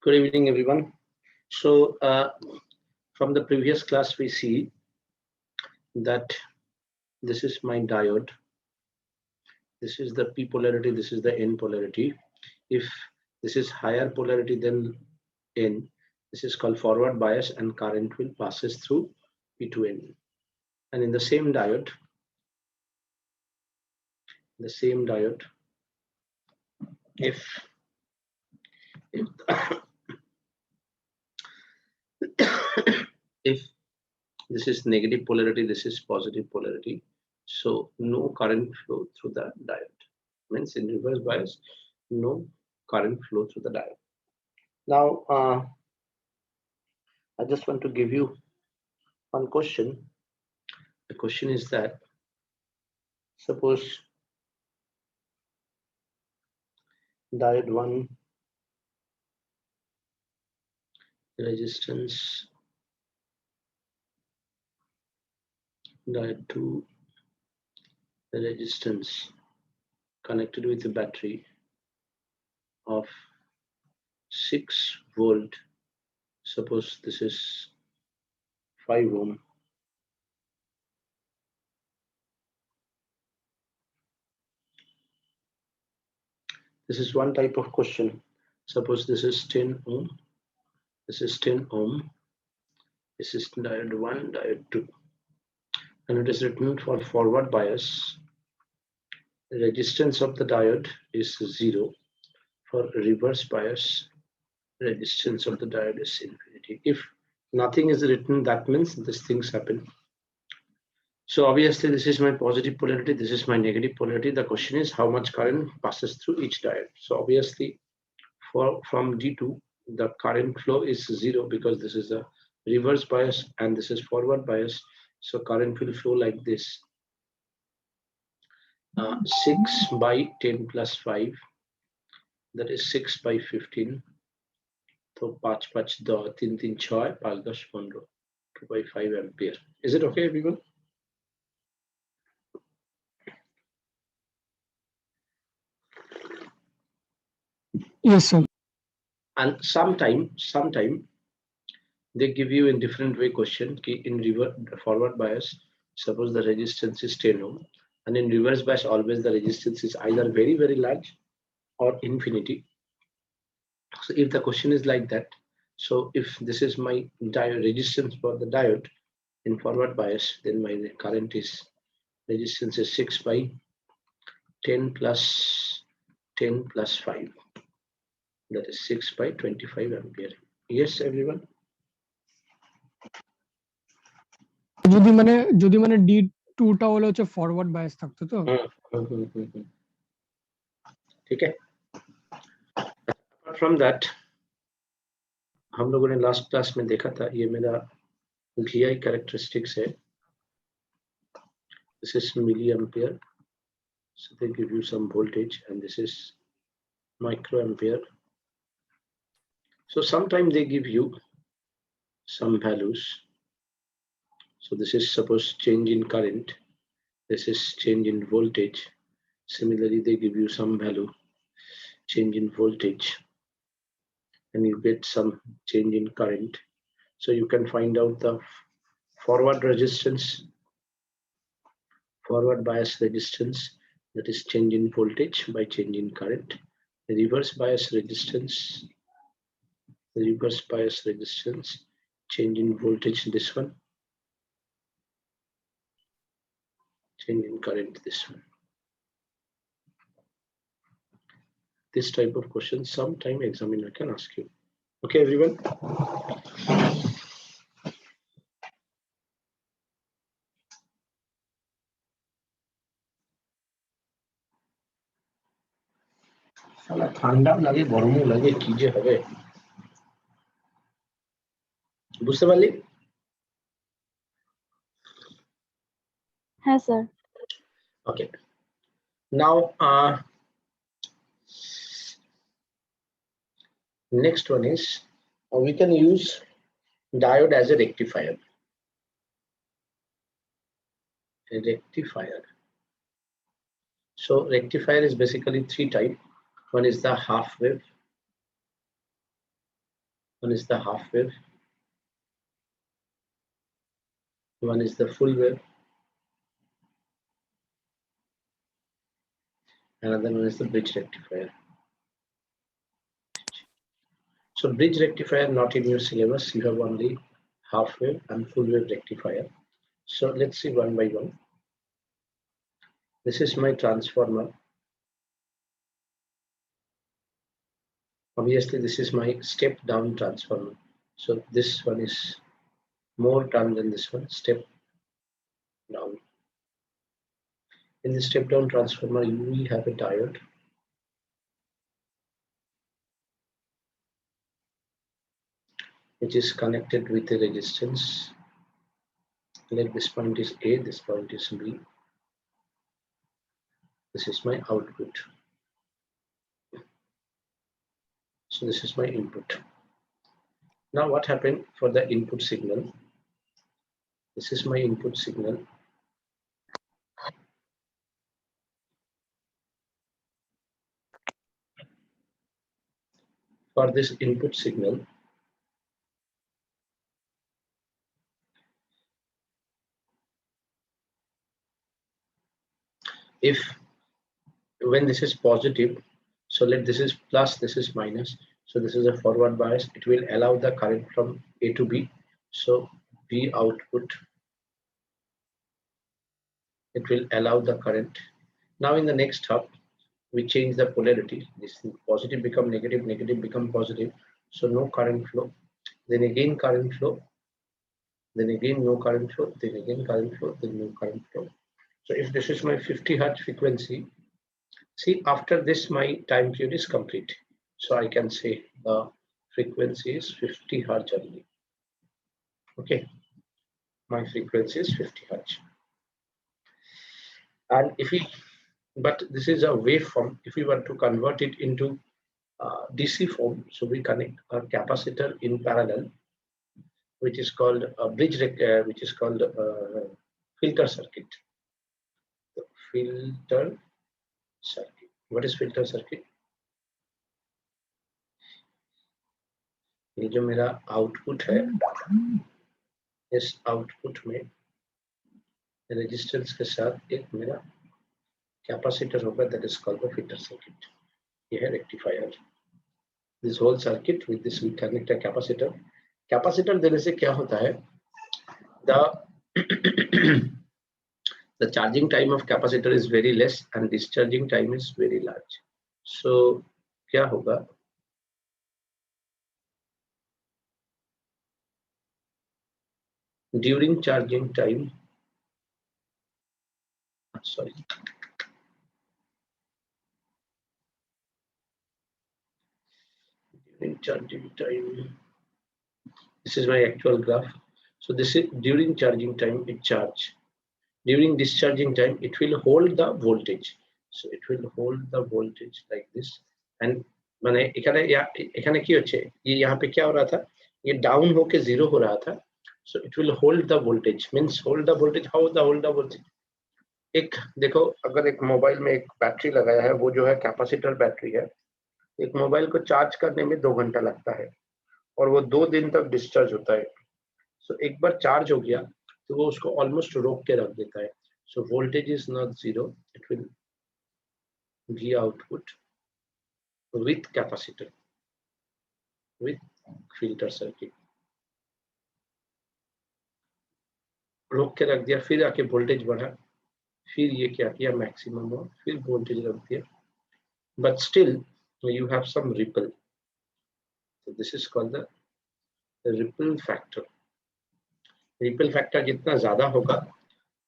Good evening, everyone. So from the previous class, we see that this is my diode. This is the P polarity, this is the N polarity. If this is higher polarity than N, this is called forward bias and current will passes through P to N. And in the same diode, if if this is negative polarity, this is positive polarity, so no current flow through the diode. Means in reverse bias, no current flow through the diode. Now I just want to give you one question. The question is that suppose diode 1 resistance, diode 2 resistance connected with a battery of 6 volt. Suppose this is 5 ohm. This is one type of question. Suppose this is 10 ohm. This is 10 ohm. This is diode 1, diode 2. And it is written for forward bias. The resistance of the diode is 0. For reverse bias, resistance of the diode is infinity. If nothing is written, that means these things happen. So obviously this is my positive polarity, this is my negative polarity. The question is how much current passes through each diode. So obviously from D2, the current flow is 0 because this is a reverse bias and this is forward bias. So current will flow like this. 6 by 10 plus 5, that is 6 by 15. So 5 5 10 3 3 6 5 10 15 2 by 5 ampere. Is it okay, everyone? Yes, sir. And sometime they give you in different way question. In forward bias, suppose the resistance is 10 ohm, and in reverse bias always the resistance is either very large or infinity. So if the question is like that, so if this is my diode resistance for the diode in forward bias, then my current is resistance is 6 by 10 plus 5. That is 6 by 25 ampere. Yes, everyone? যদি মানে D2 টা হলো হচ্ছে forward bias থাকতো তো ठीक है. Apart from that, हम लोगों ने लास्ट क्लास में देखा था, ये मेरा VI characteristics है. This is milliampere. So they give you some voltage, and this is microampere. So sometimes they give you some values. So this is suppose change in current. This is change in voltage. Similarly, they give you some value, change in voltage, and you get some change in current. So you can find out the forward resistance, forward bias resistance, that is change in voltage by change in current. The reverse bias resistance, change in voltage, this one, change in current, this one. This type of question sometime examiner can ask you. Okay, everyone? ঠান্ডা লাগে গরমও লাগে কি যে হবে বুঝতে পারলি? হ্যাঁ sir. Okay. Now next one is we can use diode as a rectifier. A rectifier. So rectifier is basically three types. One is the half wave. One is the half wave. One is the full wave. Another one is the bridge rectifier. So bridge rectifier not in your syllabus. You have only half wave and full wave rectifier. So let's see one by one. This is my transformer. Obviously, this is my step down transformer. So this one is more turn than this one, step down. In the step down transformer, you will have a diode. Which is connected with a resistance. Like this point is A, this point is B. This is my output. So this is my input. Now what happened for the input signal? This is my input signal. For this input signal, if when this is positive, so let this is plus, this is minus, so this is a forward bias, it will allow the current from A to B. So B output, it will allow the current. Now in the next hub, we change the polarity. This positive become negative, negative become positive. So no current flow. Then again current flow. Then again no current flow. Then again current flow. Then no current flow. So if this is my 50 hertz frequency, see after this my time period is complete. So I can say the frequency is 50 hertz only. Okay, my frequency is 50 hertz. And if we, but this is a waveform. If we want to convert it into DC form, so we connect a capacitor in parallel, which is called a bridge, which is called filter circuit. The filter circuit. What is filter circuit? ये जो मेरा output है, इस output में resistance के साथ एक मेरा कैपेसिटर होगा, that is called the filter circuit. ये है rectifier. This whole circuit with this we connect a capacitor. Capacitor देने से क्या होता है, the charging time of capacitor is very less and discharging time is very large. So क्या होगा, during charging time, sorry, during charging time, this is my actual graph. So this is during charging time, it charge. During discharging time, it will hold the voltage. So it will hold the voltage like this. And मैंने एखाने की अच्छे ये यहाँ पे क्या हो रहा था, ये डाउन होके जीरो हो रहा था. So it will hold the voltage. Means hold the voltage. How the hold the voltage? एक देखो, अगर एक मोबाइल में एक बैटरी लगाया है, वो जो है कैपेसिटर बैटरी है. एक मोबाइल को चार्ज करने में 2 घंटा लगता है और वो 2 दिन तक डिस्चार्ज होता है. सो एक बार चार्ज हो गया तो वो उसको ऑलमोस्ट रोक के रख देता है. So voltage is not zero, it will be output with capacitor with filter circuit. रोक के रख दिया, फिर आके वोल्टेज बढ़ा, फिर ये क्या किया, मैक्सिमम हुआ, फिर वोल्टेज रख दिया, but still you have some ripple. So this is called the ripple factor. Ripple factor जितना ज्यादा होगा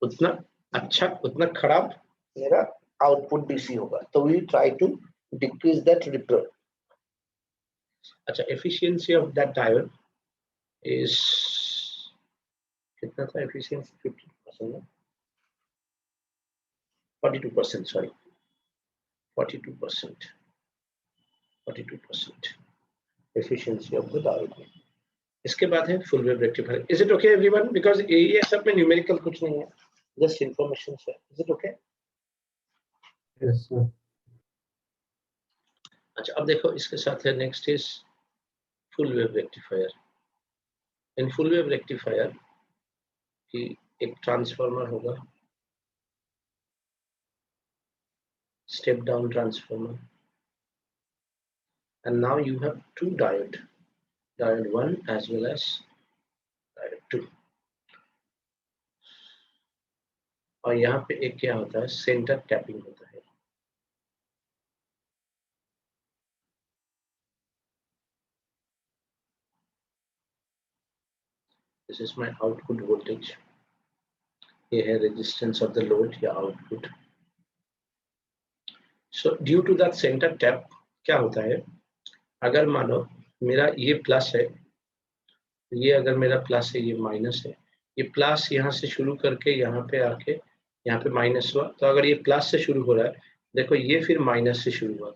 उतना अच्छा, उतना खराब मेरा आउटपुट डीसी होगा. तो we try to decrease that ripple. अच्छा, efficiency of that diode is कितना था, efficiency 50%. 42%, sorry, 42%, 42% efficiency of the diode में। इसके बाद है full wave rectifier. Is it okay everyone? Because ये सब में न्यूमेरिकल कुछ नहीं है, जस्ट इंफॉर्मेशन है। Is it okay? Yes sir. अच्छा, अब देखो इसके साथ है next is full wave rectifier. In full wave rectifier की एक ट्रांसफार्मर होगा, step down transformer, and now you have two diode 1 as well as diode 2, और यहाँ पे एक क्या होता है, सेंटर टैपिंग होता है। This is my output voltage, ये है रेजिस्टेंस ऑफ द लोड या output. So due to that centre tap क्या होता है, अगर मानो मेरा ये प्लस है, ये अगर मेरा प्लस है, ये माइनस है, ये प्लस यहाँ से शुरू करके यहाँ पे आके यहाँ पे माइनस हुआ, तो अगर ये प्लस से शुरू हो रहा है, देखो ये फिर माइनस से शुरू हुआ,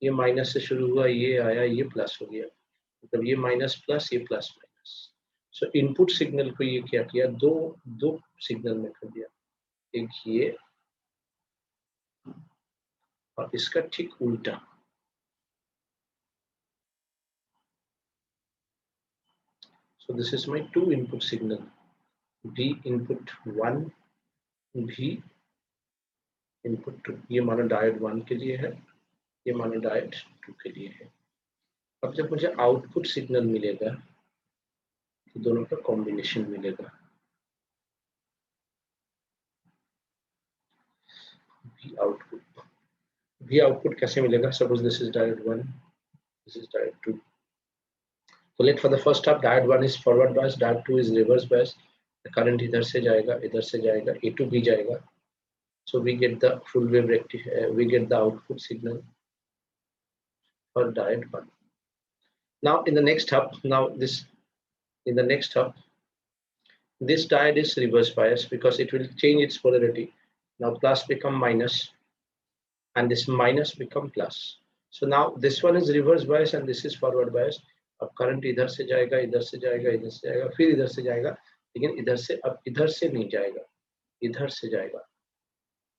ये माइनस से शुरू हुआ, ये आया, ये प्लस हो गया, मतलब ये माइनस प्लस, ये प्लस माइनस। सो इनपुट सिग्नल को ये क्या किया, दो सिग्नल में कर दिया, एक ये और इसका ठीक उल्टा। So this is my two input signal, V input 1, V input 2। ये मानो डायोड 1 के लिए है, ये मानो डायोड 2 के लिए है। अब जब मुझे आउटपुट सिग्नल मिलेगा तो दोनों का कॉम्बिनेशन मिलेगा, V आउटपुट कैसे मिलेगा? Suppose this is diode 1, this is diode 2। तो let for the first half diode 1 is forward bias, diode 2 is reverse bias. Current इधर से जाएगा, इधर से जाएगा, A to B जाएगा। So we get the full wave rectifier, we get the output signal for diode 1. Now in the next hub, in the next hub, this diode is reverse bias because it will change its polarity. Now plus become minus and this minus become plus. So now this one is reverse bias and this is forward bias. अब current इधर से जाएगा, इधर से जाएगा, इधर से जाएगा, फिर इधर से जाएगा, लेकिन इधर से अब इधर से नहीं जाएगा, इधर से जाएगा,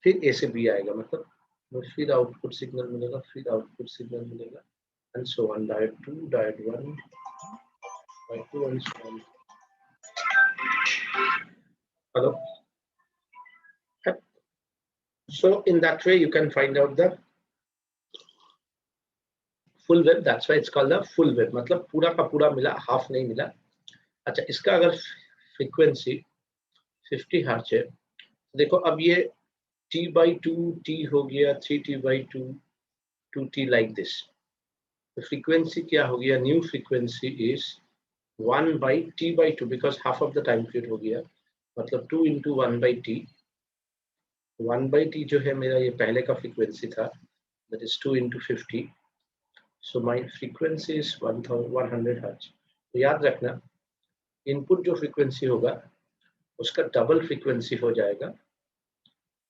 फिर A से B आएगा, मतलब फिर आउटपुट सिग्नल मिलेगा, फिर आउटपुट सिग्नल मिलेगा, and so on, diode 2, diode 1, diode 2 and so on. Hello? So in that way you can find out the full wave, that's why it's called the full wave, मतलब पूरा का पूरा मिला, half नहीं मिला। अच्छा, इसका अगर फ्रीक्वेंसी 50 हर्ट्ज है, देखो अब ये T/2 T हो गया, 3T/2 2T like this। तो फ्रीक्वेंसी क्या हो गया, new frequency is 1/T/2 because half of the time period हो गया, मतलब 2 into 1/T। 1/T जो है मेरा ये पहले का फ्रीक्वेंसी था, that is 2 into 50। So my frequency is 100 hertz. तो याद रखना, इनपुट जो फ्रीक्वेंसी होगा उसका डबल फ्रीक्वेंसी हो जाएगा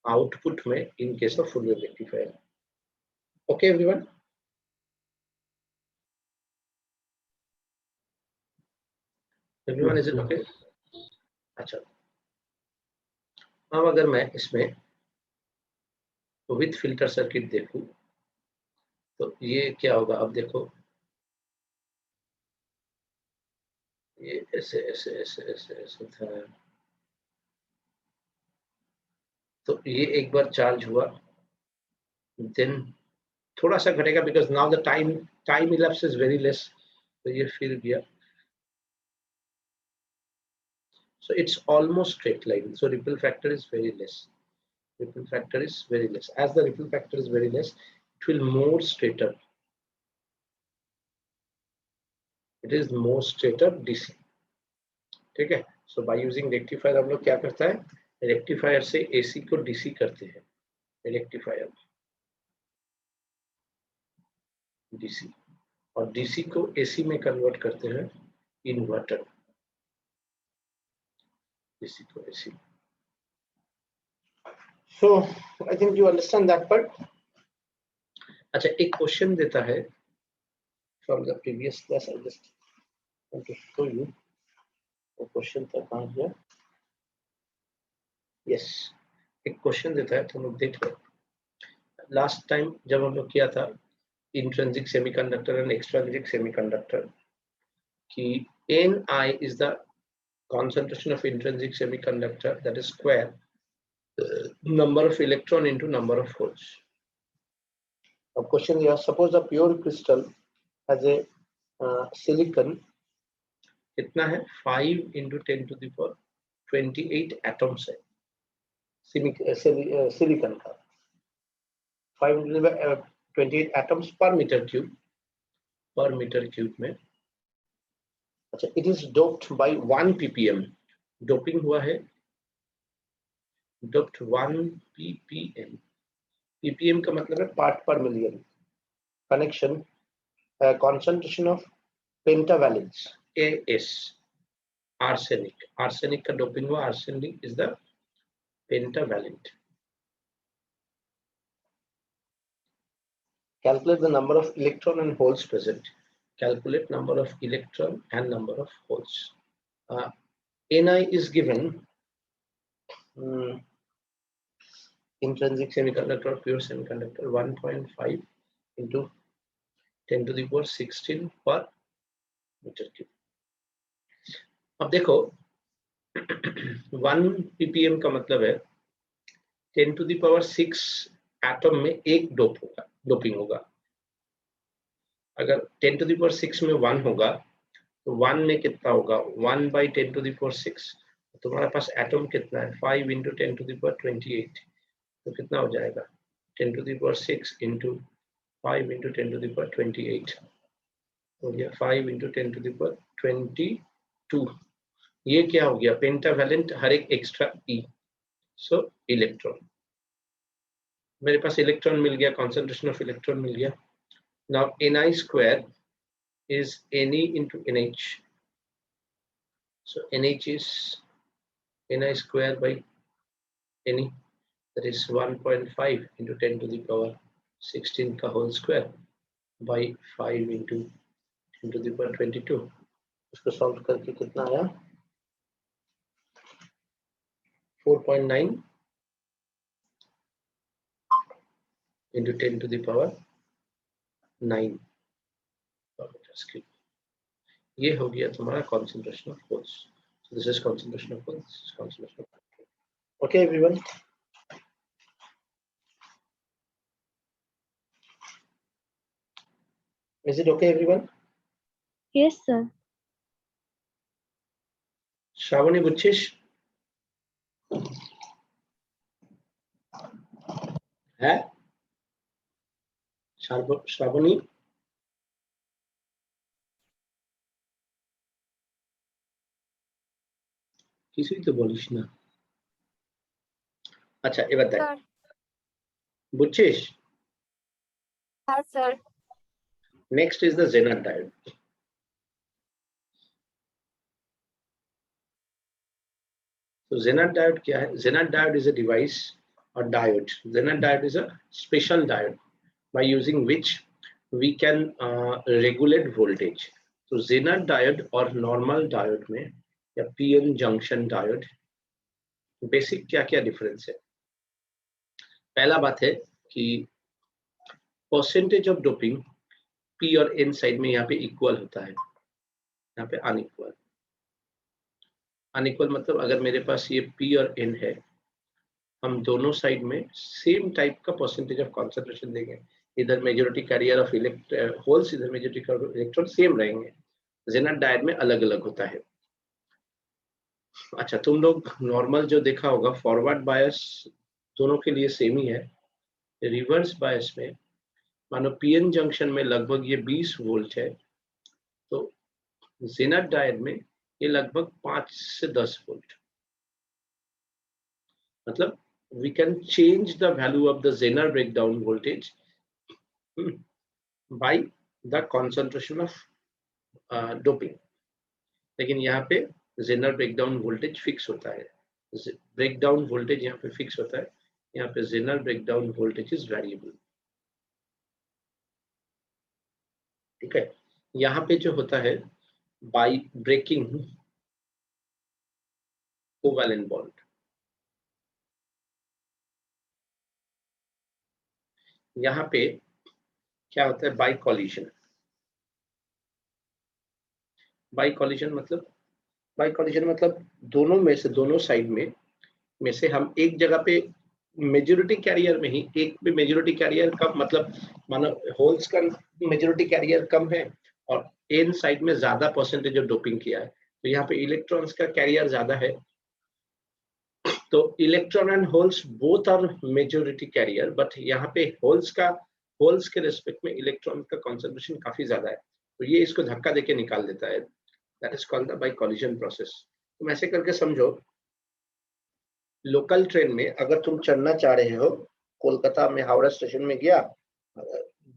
आउटपुट में in case of full wave rectifier. Okay everyone? Everyone is it okay? अच्छा, अब अगर मैं इसमें विथ फिल्टर सर्किट देखूं तो ये क्या होगा, अब देखो ये ऐसे ऐसे ऐसे ऐसे ऐसे था, तो ये एक बार चार्ज हुआ, देन थोड़ा सा घटेगा because now the time elapse is very less, तो ये फिर गया। So it's almost straight line, so ripple factor is very less. Ripple factor is very less. As the ripple factor is very less, it will more straighter. It is more straighter DC. ठीक है? So by using rectifier हम लोग क्या करता है, rectifier से AC को DC करते हैं, रेक्टिफायर DC, और DC को AC में कन्वर्ट करते हैं इन्वर्टर, DC को AC। So I think you understand that part. अच्छा, एक क्वेश्चन देता है from the previous class. I just want to show you. वो क्वेश्चन था कहाँ गया? Yes, एक क्वेश्चन देता है तो हम लोग देख लो. लास्ट टाइम जब हम लोग किया था intrinsic semiconductor and extrinsic semiconductor कि Ni is the concentration of intrinsic semiconductor, that is square number of electron into number of holes. Now question here, suppose a pure crystal has a silicon कितना है 5 into 10 to the power 28 atoms है silicon का 5 into the 28 atoms per meter cube में. अच्छा, it is doped by 1 ppm. Doping हुआ है doped 1 ppm. ppm का मतलब है पार्ट पर million. Connection concentration of pentavalence AS. arsenic का डोपिंग हुआ. arsenic is the pentavalent. Calculate the number of electron and holes present. Calculate number of electron and number of holes. Ni is given intrinsic semiconductor, pure semiconductor 1.5 into 10 to the power 16 per meter cube. अब देखो 1 ppm का मतलब है 10 to the power 6 atom में एक doping होगा. अगर 10 to the power 6 में 1 होगा तो 1 में कितना होगा 1 by 10 to the power 6. तुम्हारे पास एटम कितना है 5 into 10 to the power 28. तो कितना हो जाएगा 10 to the power 6 into 5 into 10 to the power 28 हो गया 5 into 10 to the power 22. ये क्या हो गया पेंटावैलेंट हर एक एक्स्ट्रा ई. सो इलेक्ट्रॉन मेरे पास इलेक्ट्रॉन मिल गया. कॉन्सेंट्रेशन ऑफ इलेक्ट्रॉन मिल गया. Now Ni square is Ne into NH. So NH is Ni square by Ne, that is 1.5 into 10 to the power 16 का whole square by 5 into 10 to the power 22. उसको solve करके कितना आया 4.9 into 10 to the power 9 per meter cube. ये हो गया तुम्हारा concentration of holes. So this is concentration of holes. This is concentration of holes. Okay, everyone. Is it okay, everyone? Yes, sir. Shravani Buchish. है श्रावणी किसी तो बोलिश ना. अच्छा এবার দেখ বুঝছিস. Yes, sir. Next is the Zener diode. So Zener diode क्या है? Zener diode is a device or diode. Zener diode is a special diode by using which we can regulate voltage. So Zener diode और normal diode में या PN junction diode basic क्या difference है? पहला बात है कि percentage of doping P और N साइड में यहाँ पे इक्वल होता है, यहाँ पे अनइक्वल. अनइक्वल मतलब अगर मेरे पास ये P और N है, हम दोनों साइड में सेम टाइप का परसेंटेज ऑफ कॉन्सेंट्रेशन देंगे. इधर मेजॉरिटी कैरियर ऑफ होल्स, इधर मेजॉरिटी इलेक्ट्रॉन सेम रहेंगे. जेनर डायोड में अलग अलग होता है. अच्छा, तुम लोग नॉर्मल जो देखा होगा फॉरवर्ड बायस दोनों के लिए सेम ही है. रिवर्स बायस में मानो पीएन जंक्शन में लगभग ये 20 वोल्ट है, तो जेनर डायोड में ये लगभग 5 से 10 वोल्ट. मतलब we can change the value of the Zener breakdown voltage by the concentration of doping. लेकिन यहाँ पे Zener breakdown voltage fix होता है. breakdown voltage यहाँ पे fix होता है. यहाँ पे Zener breakdown voltage is variable. ठीक है, यहाँ पे जो होता है बाय ब्रेकिंग कोवैलेंट बॉन्ड, यहाँ पे क्या होता है बाय कॉलिजन। बाय कॉलिजन मतलब दोनों में से, दोनों साइड में से हम एक जगह पे मेजॉरिटी कैरियर में ही, एक पे मेजॉरिटी कैरियर कम, मतलब मानो होल्स का मेजॉरिटी कैरियर कम है और एन साइड में ज्यादा परसेंटेज ऑफ डोपिंग किया है, तो यहाँ पे इलेक्ट्रॉन्स का कैरियर ज्यादा है, तो electron and holes both are majority carrier, but यहाँ पे होल्स के रेस्पेक्ट में इलेक्ट्रॉन का कॉन्सेंट्रेशन काफी ज्यादा है, तो ये इसको धक्का देके निकाल देता है। That is called the by collision process. तुम ऐसे करके समझो, लोकल ट्रेन में अगर तुम चढ़ना चाह रहे हो, कोलकाता में हावड़ा स्टेशन में गया,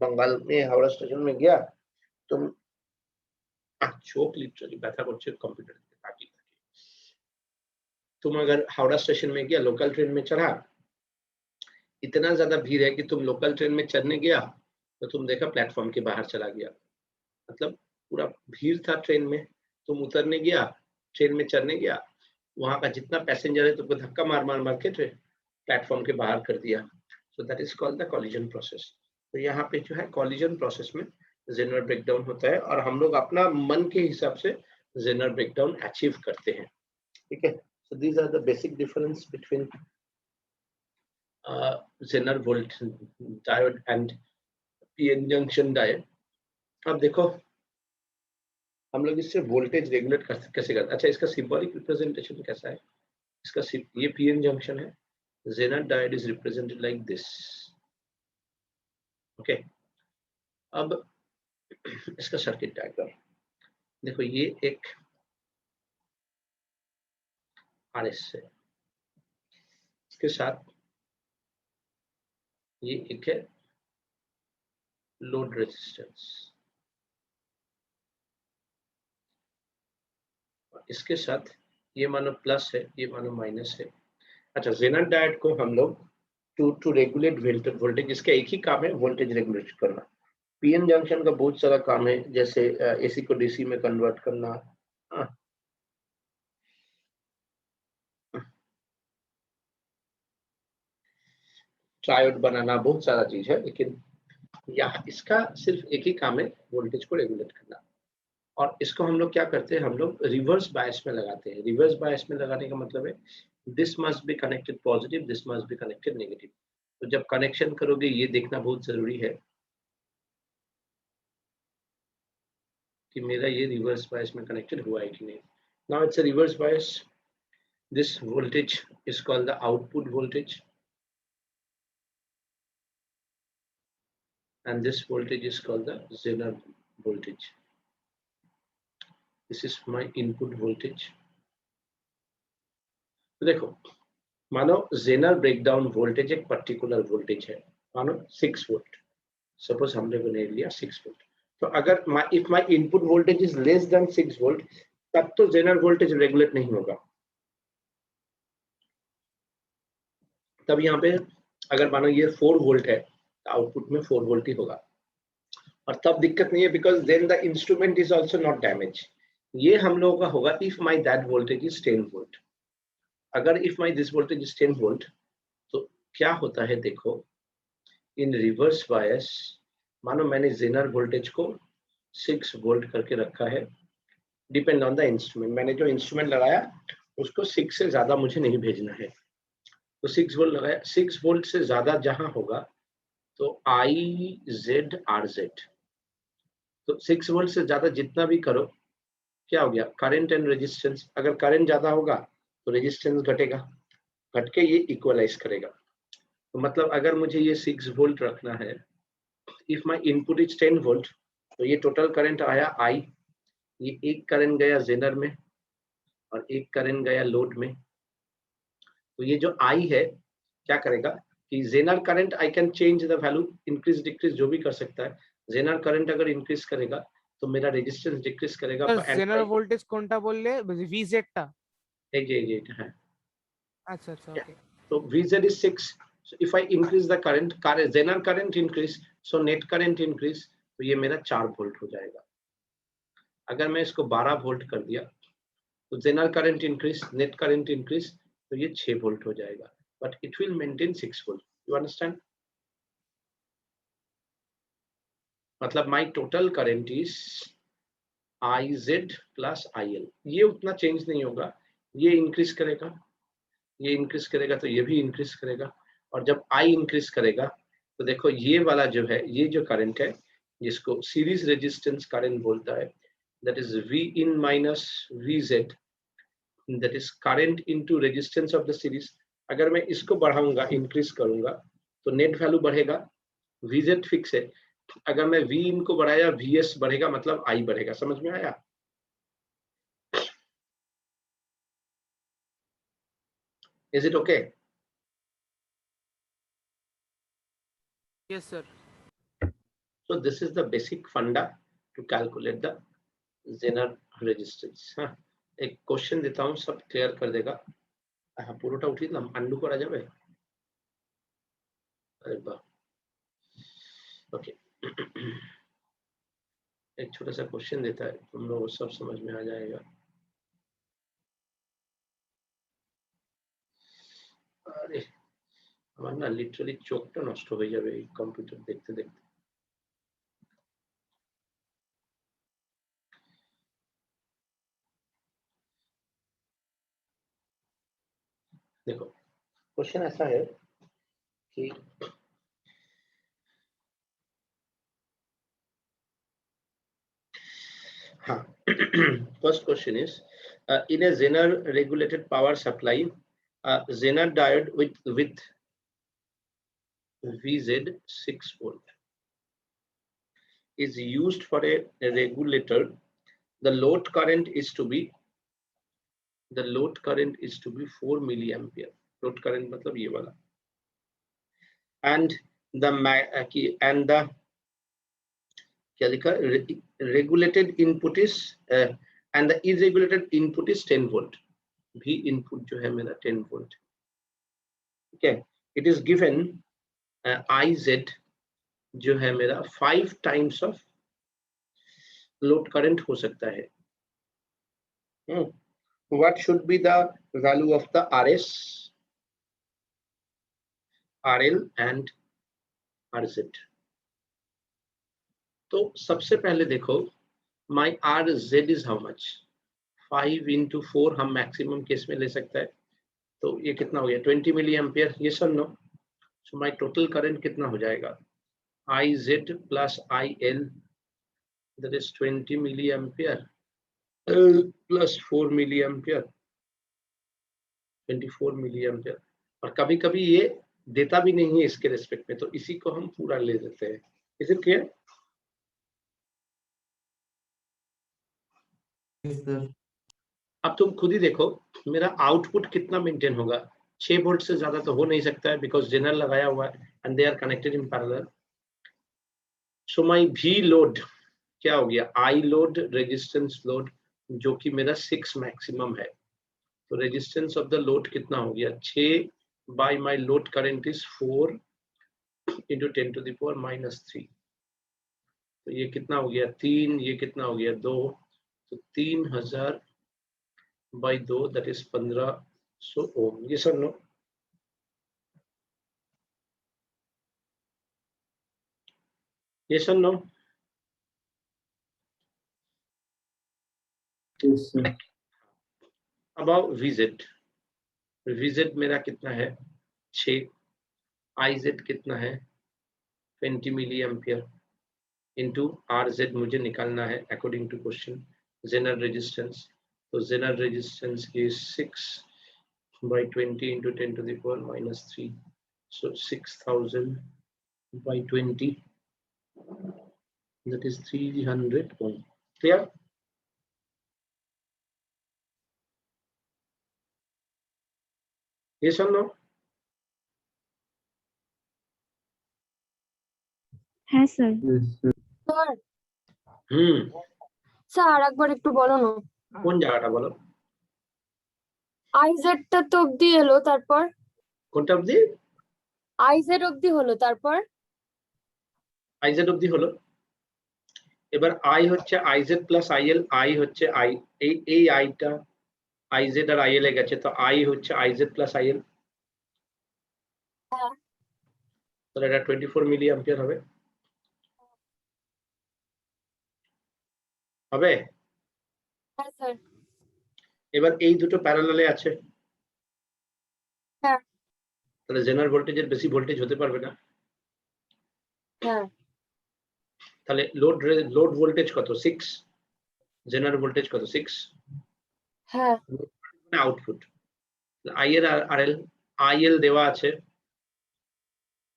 बंगाल में हावड़ा स्टेशन में गया, तुम चोक लिटरली बैठा करछे कंप्यूटर पे ताकि तुम अगर हावड़ा स्टेशन में गया, लोकल ट्रेन में चढ़ा, इतना ज्यादा भीड़ है कि तुम लोकल ट्रेन में चढ़ने गया तो तुम देखा प्लेटफॉर्म के बाहर चला गया, मतलब पूरा भीड़ था ट्रेन में, तुम उतरने गया, ट्रेन में चढ़ने गया, वहां का जितना पैसेंजर है तुमको धक्का मार मार के प्लेटफॉर्म के बाहर कर दिया। So that is called the collision process. तो यहाँ पे जो है कॉलिजन प्रोसेस में जेनर ब्रेकडाउन होता है और हम लोग अपना मन के हिसाब से जेनर ब्रेकडाउन अचीव करते हैं। ठीक है, so these are the basic difference between Zener volt diode and PN junction diode। अब देखो हम लोग इससे वोल्टेज रेगुलेट कैसे करते हैं। अच्छा, इसका सिंबॉलिक रिप्रेजेंटेशन कैसा है? इसका ये PN जंक्शन है, Zener diode is represented like this। Okay, अब इसका सर्किट डायग्राम देखो, ये एक RS है, इसके साथ ये एक है लोड रेजिस्टेंस, इसके साथ ये मानो प्लस है, ये मानो माइनस है। अच्छा, जेनर डायोड को हम लोग टू रेगुलेट वोल्टेज, इसका एक ही काम है वोल्टेज रेगुलेट करना। पीएन जंक्शन का बहुत सारा काम है, जैसे एसी को डीसी में कन्वर्ट करना, ट्रायोड बनाना, बहुत सारा चीज है, लेकिन यहाँ इसका सिर्फ एक ही काम है वोल्टेज को रेगुलेट करना। और इसको हम लोग क्या करते हैं, हम लोग रिवर्स बायस में लगाते हैं। रिवर्स बायस में लगाने का मतलब है this must be connected positive, this must be connected negative. तो जब कनेक्शन करोगे ये देखना बहुत जरूरी है कि मेरा ये रिवर्स बायस में कनेक्टेड हुआ है कि नहीं। Now it's a reverse bias, this voltage is called the output voltage and this voltage is called the Zener voltage। This is my input voltage। तो देखो, मानो Zener ब्रेकडाउन वोल्टेज एक particular voltage है, मानो 6 वोल्ट, सपोज हमने बना लिया 6 volt. तो अगर if my input voltage is less than 6 volt, तब तो Zener वोल्टेज रेगुलेट नहीं होगा। तब यहाँ पे अगर मानो ये 4 वोल्ट है, तो आउटपुट में 4 वोल्ट ही होगा, और तब दिक्कत नहीं है, because then the instrument is also not damage. ये हम लोगों का होगा if my that voltage is 10 volt. अगर if my this voltage is 10 volt, तो क्या होता है देखो, इन रिवर्स बायस मानो मैंने जेनर वोल्टेज को 6 वोल्ट करके रखा है, डिपेंड ऑन द इंस्ट्रूमेंट। मैंने जो इंस्ट्रूमेंट लगाया उसको 6 से ज्यादा मुझे नहीं भेजना है, तो 6 वोल्ट लगाया। 6 वोल्ट से ज्यादा जहां होगा तो IZRZ, तो 6 वोल्ट से ज्यादा जितना भी करो, क्या हो गया, करंट एंड रेजिस्टेंस। अगर करंट ज्यादा होगा तो रेजिस्टेंस घटेगा, घट के ये इक्वलाइज करेगा। तो मतलब अगर मुझे ये 6 वोल्ट रखना है, if my input is 10 volt, तो ये टोटल करंट आया I, ये एक करंट गया जेनर में और एक करंट गया लोड में। तो ये जो I है क्या करेगा कि Zener current I can change the value, increase decrease जो भी कर सकता है। जेनर करंट अगर इंक्रीज करेगा तो मेरा रेजिस्टेंस डिक्रीज करेगा। जेनर वोल्टेज कोनटा बोलले, VZ टा? ये है। अच्छा अच्छा, ओके। तो VZ is 6, So if I increase the current, zener current increase, so net current increase, तो ये मेरा 4 वोल्ट हो जाएगा। अगर मैं इसको 12 वोल्ट कर दिया तो zener current increase, net current increase, तो ये 6 वोल्ट हो जाएगा, but it will maintain 6 volt. You understand? मतलब my total current is IZ plus IL. ये उतना चेंज नहीं होगा, ये इंक्रीज करेगा, ये इंक्रीज करेगा तो ये भी इंक्रीज करेगा, और जब I इंक्रीज करेगा तो देखो ये वाला जो है, ये जो करंट है जिसको सीरीज रेजिस्टेंस करंट बोलता है, that is V in minus VZ, that is current into resistance of the series. अगर मैं इसको बढ़ाऊंगा, इंक्रीज करूंगा तो नेट वैल्यू बढ़ेगा, VZ फिक्स है, अगर मैं V इन को बढ़ाया VS बढ़ेगा, मतलब I बढ़ेगा। समझ में आया? Is it okay? Yes, sir. So this is the basic funda to calculate the zener resistance. हाँ, एक क्वेश्चन देता हूँ, सब क्लियर कर देगा। हाँ, पुरोटा उठी ना, अंडू करा जावे। अरे वाह, ओके। एक छोटा सा क्वेश्चन देता है, तुम लोगों को सब समझ में आ जाएगा। अरे আমার না লিটারালি চোখটা নষ্ট হয়ে যাবে এই কম্পিউটার দেখতে দেখতে। देखो क्वेश्चन ऐसा है कि हाँ, first question is in a Zener regulated power supply, Zener diode with VZ 6 volt is used for a regulator. The load current is to be 4 milliampere. Load current मतलब ये वाला, and the क्या लिखा, regulated input is and the irregulated input is 10 volt. V input जो है मेरा 10 volt. Okay, it is given IZ जो है मेरा 5 times of load current हो सकता है। What should be the value of the RS, RL and RZ? तो सबसे पहले देखो, my RZ is how much? 5 into 4 हम मैक्सिमम केस में ले सकता है, तो ये कितना हो गया 20 मिली एम्पियर। ये sir no, so my total current कितना हो जाएगा, IZ plus IL, that is 20 milli ampere plus 4 milli ampere, 24 milli ampere. और कभी कभी ये देता भी नहीं है इसके रेस्पेक्ट में, तो इसी को हम पूरा ले लेते हैं। Is it clear? अब तुम खुद ही देखो मेरा आउटपुट कितना मेंटेन होगा, 6 वोल्ट से ज्यादा तो हो नहीं सकता है, बिकॉज जेनर लगाया हुआ है and they are connected in parallel. So my V load क्या हो गया, आई लोड रेजिस्टेंस लोड, जो कि मेरा 6 मैक्सिमम है, तो रेजिस्टेंस ऑफ द लोड कितना हो गया 6 by my load current is 4 into 10 to the power minus 3, तो ये कितना हो गया 3, ये कितना हो गया 2, तो 3000 by 2 that is 1500 ohm. Yes or no? Yes or no? Yes, sir. About VZ, VZ मेरा कितना है 6, IZ कितना है 20 मिली एम्पियर इंटू RZ मुझे निकालना है according to question, Zener resistance, तो Zener resistance is 6 by 20 into 10 to the power minus 3, so 6000 by 20, that is 300 ohm. Clear? Yes or no? হ্যাঁ স্যার। Yes, sir. স্যার হুম, sir আরেকবার একটু বলো না, কোন জায়গাটা বলো, আইজেডটা তো অব্দি এলো, তারপর কোনটা অবধি? আইজেড অবধি হলো, তারপর আইজেড অবধি হলো। এবার আই হচ্ছে আইজেড প্লাস আইএল, আই হচ্ছে আই, এই আইটা আইজেড আর আইএল এ গেছে, তো আই হচ্ছে আইজেড প্লাস আইএল, হ্যাঁ তাহলে এটা 24 মিলি অ্যাম্পিয়ার হবে। হবে? হ্যাঁ স্যার। এবার এই দুটো প্যারালালে আছে, হ্যাঁ তাহলে জেনারেল ভোল্টেজের বেশি ভোল্টেজ হতে পারবে না। হ্যাঁ তাহলে লোড ভোল্টেজ কত? 6, জেনারেল ভোল্টেজ কত? 6, হ্যাঁ আউটপুট আই এর আর এল, আইএল দেওয়া আছে,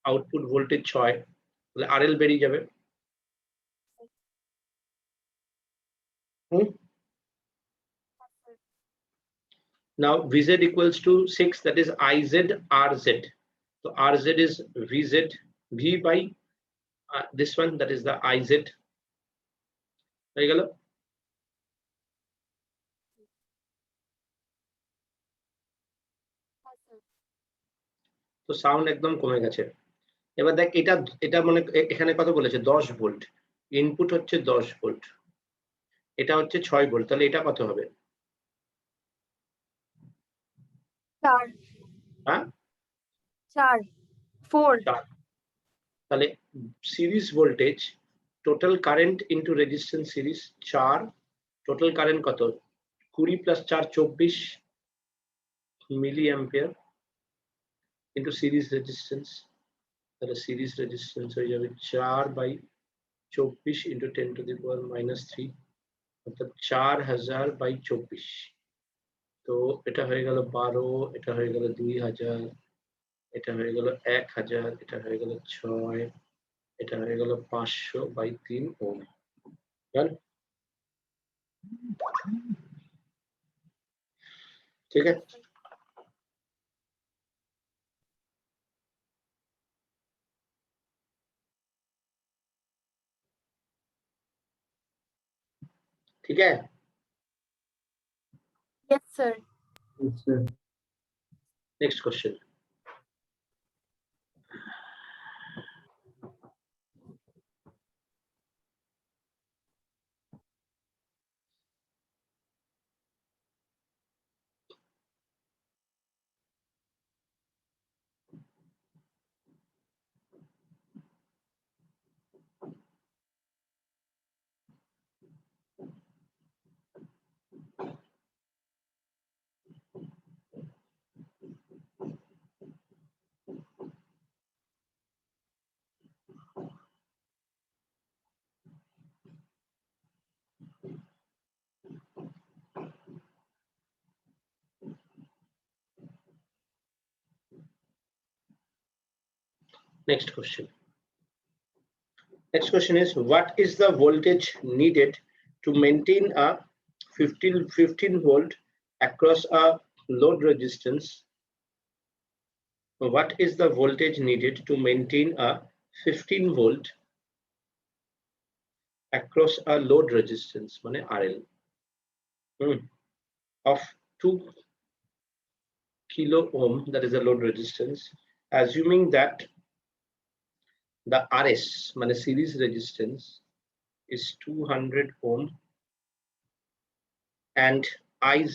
আউটপুট ভোল্টেজ 6, তাহলে আরএল বেরিয়ে যাবে। Now Vz equals to 6, that is Iz Rz. So Rz is Vz, V by this one, that is the Iz. হয়ে গেল? তো সাউন্ড একদম কমে গেছে। এবার দেখ এটা মনে এখানে কত বলেছে? 10 ভোল্ট, ইনপুট হচ্ছে 10 ভোল্ট, এটা হচ্ছে 6 ভোল্ট, তাহলে এটা কত হবে? 4 হ্যাঁ 4 তাহলে series voltage, total current into resistance series 4, total current কত? 20 plus 4 24 milli ampere into series resistance, তাহলে সিরিজ রেজিস্ট্যান্স হয়ে যাবে 4 by 24 into 10 to the power -3, অর্থাৎ 4000 বাই 24। তো এটা হয়ে গেল 12, এটা হয়ে গেল 2000, এটা হয়ে গেল 1000, এটা হয়ে গেল 6, এটা হয়ে গেল 500 বাই 3 ওম। ঠিক আছে? ठीक है? Yes sir. Yes, sir. Next question. Next question. Next question is, what is the voltage needed to maintain a 15 volt across a load resistance? What is the voltage needed to maintain a 15 volt across a load resistance, মানে RL, of 2 kilo ohm, that is the load resistance, assuming that the RS, মানে series resistance, is 200 ohm and Iz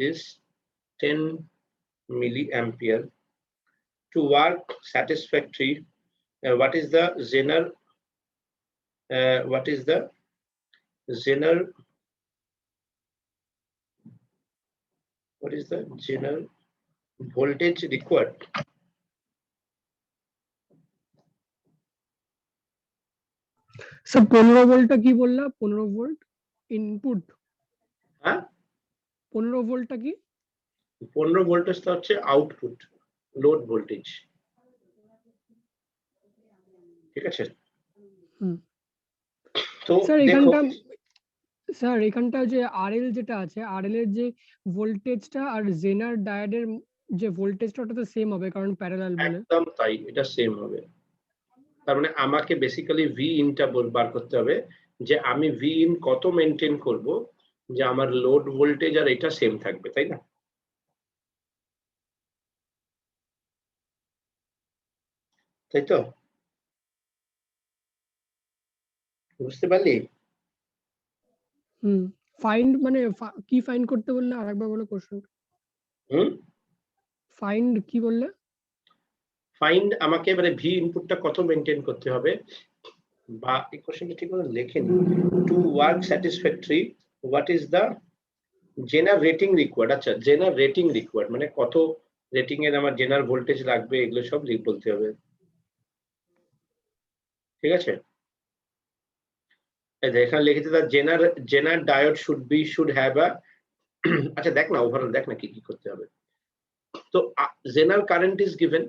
is 10 milliampere. To work satisfactory, what is the Zener voltage required? Sir 15 ভোল্টটা কি বললা? 15 volt input? হ্যাঁ 15 ভোল্টটা কি? 15 ভোল্টেজটা হচ্ছে output load voltage, ঠিক আছে? তো স্যার এখানটা যে আরএল যেটা আছে, আরএল এর যে ভোল্টেজটা আর জেনার ডায়োডের যে ভোল্টেজটা ওটা তো সেম হবে, কারণ প্যারালাল বলে। একদম তাই, এটা সেম হবে। তার মানে আমাকে বেসিক্যালি ভি ইনটা বার করতে হবে, যে আমি ভি ইন কত মেনটেন করব যে আমার লোড ভোল্টেজ আর এটা সেম থাকবে, তাই না? তাই তো? বুঝতে পারলি? ফাইন্ড মানে কি ফাইন্ড করতে বললে আরেকবার বলো কোশ্চেন। ফাইন্ড কি বললে? ফাইন্ড আমাকে এবারে ভি ইনপুটটা কত মেনটেন করতে হবে, বা এই কোশ্চেনটা ঠিক করে লেখেনি। To work satisfactory what is the zener rating required. আচ্ছা, জেনার রেটিং রিকোয়ার্ড মানে কত রেটিং এর আমার জেনার ভোল্টেজ লাগবে, এগুলো সব বলতে হবে। ঠিক আছে, এখানে লিখেছে দা জেনার ডায়োড শুড হ্যাভ আ আচ্ছা দেখ না, ওভারঅল দেখ না কি কি করতে হবে। তো zener current is given,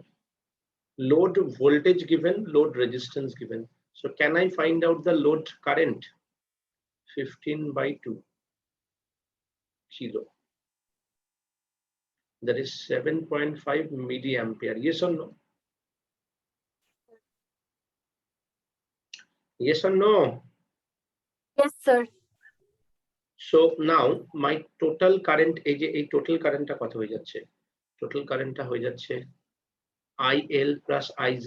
load voltage given, load resistance given. So can I find out the load current? 15/2 kilo. That is 7.5 milliampere. Yes or no? Yes or no? Yes, sir. So now my total current, এই total current টা কত হয়ে যাচ্ছে? Total current টা হয়ে যাচ্ছে IL plus IZ.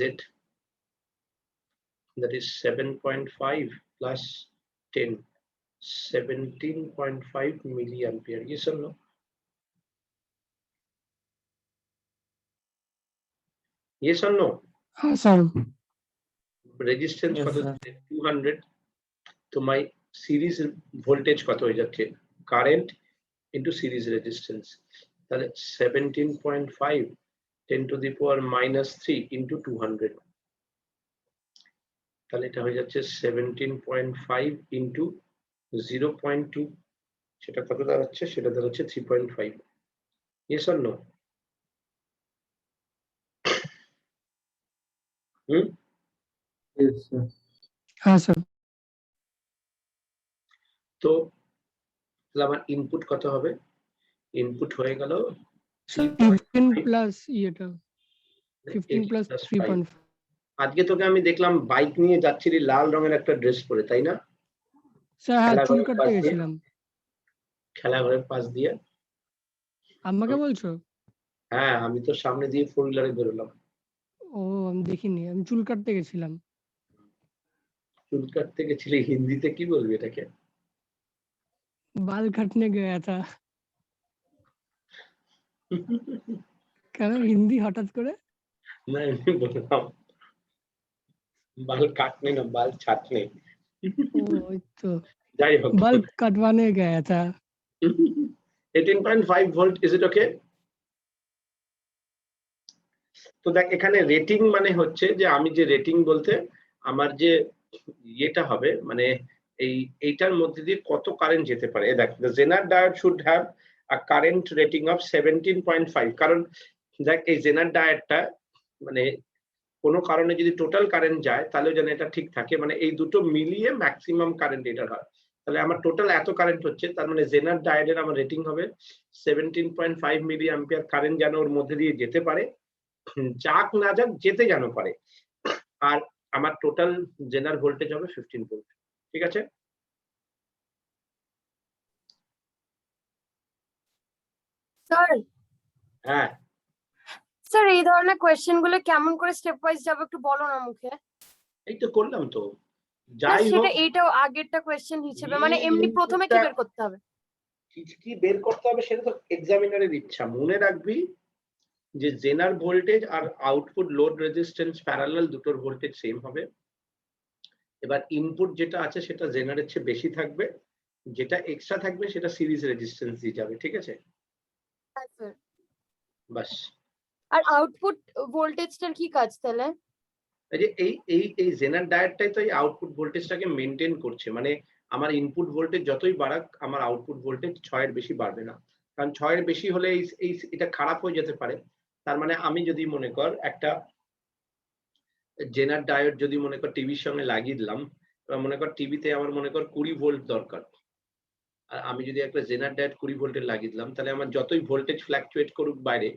That is 7.5 plus 10. 17.5 milliampere. Yes or no? Yes or no? হ্যাঁ sir. Resistance Yes, কত sir. 200, তো মাই সিরিজ ভোল্টেজ কত হয়ে যাচ্ছে, কারেন্ট ইনটু সিরিজ রেজিস্ট্যান্স, তাহলে 17.5 10 টু দি পাওয়ার -3 ইনটু 200, তাহলে এটা হয়ে যাচ্ছে 17.5 ইনটু 0.2, সেটা কত দাঁড়াচ্ছে, সেটা দাঁড়াচ্ছে 3.5। Yes or no? Yes, sir. হ্যাঁ স্যার। তো আমার ইনপুট কত হবে, ইনপুট হয়ে গেল 15 প্লাস ইয়েটা 15 প্লাস 3.5। আজকে তোকে আমি দেখলাম বাইক নিয়ে যাচ্ছিলি লাল রঙের একটা ড্রেস পরে, তাই না? স্যার হ্যাঁ, চুল খেলাঘরের কাটতে পাশ দিয়ে, গেছিলাম। খেলাঘরের পাশ দিয়ে। আমাকে বলছো? হ্যাঁ, আমি তো সামনে দিয়ে 4 হুইলারে বেরোলাম। ও আমি দেখিনি, আমি চুল কাটতে গেছিলাম। চুল কাটতে গেছিলি, হিন্দিতে কি বলবি এটাকে? बाल काटने गया था। কেন হিন্দি হঠাৎ করে? না এমনি বললাম, বাল কাটনে না, বাল ছাটনে। ও ওই তো, যাই হোক, बाल कटवाने गया था। 18.5 ভোল্ট, ইজ ইট ওকে? তো দেখ এখানে রেটিং মানে হচ্ছে যে আমি যে রেটিং বলতে আমার যে ইয়েটা হবে, মানে এইটার মধ্যে দিয়ে কত কারেন্ট যেতে পারে। দেখ, the Zener diode should have a current rating of 17.5, কারণ দেখ এই Zener diode মানে কোনো কারণে যদি টোটাল কারেন্ট যায় তাহলে যেন এটা ঠিক থাকে, মানে এই দুটো মিলিয়ে ম্যাক্সিমাম কারেন্ট এটার হয়। তাহলে আমার টোটাল এত কারেন্ট হচ্ছে, তার মানে Zener diode আমার রেটিং হবে 17.5 মিলি অ্যাম্পিয়ার কারেন্ট যেন ওর মধ্যে দিয়ে যেতে পারে, যাক না যাক যেতে যেন পারে। আর আমার টোটাল জেনার ভোল্টেজ হবে 15 ভোল্ট। ঠিক আছে? স্যার, হ্যাঁ, স্যার এই ধরনের কোয়েশ্চেন গুলো কেমন করে স্টেপ ওয়াইজ যাবে একটু বলো না মুখে। এই তো করলাম তো। না, যাই হোক, সেটা এইটাও আগেরটা কোয়েশ্চেন হিসেবে, মানে এমনি প্রথমে কি বের করতে হবে? কি বের করতে হবে সেটা তো এক্সামিনারের ইচ্ছা। মনে রাখবি যে জেনার ভোল্টেজ আর আউটপুট লোড রেজিস্ট্যান্স প্যারালাল, দুটোর ভোল্টেজ সেম হবে। এবার ইনপুট যেটা আছে সেটা জেনারের চেয়ে বেশি থাকবে, যেটা এক্সট্রা থাকবে সেটা সিরিজ রেজিস্ট্যান্স দিয়ে যাবে। ঠিক আছে? হ্যাঁ স্যার। বাস। আর আউটপুট ভোল্টেজটার কি কাজ তাহলে? এই যে এই জেনার ডায়োডটাই তো এই আউটপুট ভোল্টেজটাকে মেনটেন করছে, মানে আমার ইনপুট ভোল্টেজ যতই বাড়াক আমার আউটপুট ভোল্টেজ 6 এর বেশি বাড়বে না, কারণ 6 এর বেশি হলে এটা খারাপ হয়ে যেতে পারে। তার মানে আমি যদি মনে কর একটা জেনার ডায়োড যদি মনে কর টিভির সঙ্গে লাগিয়ে দিলাম, এবার মনে কর টিভিতে আমার মনে কর 20 ভোল্ট দরকার, আর আমি যদি একটা জেনার ডায়োড 20 ভোল্টের লাগিয়ে দিলাম, তাহলে আমার যতই ভোল্টেজ ফ্ল্যাকচুয়েট করুক বাইরে,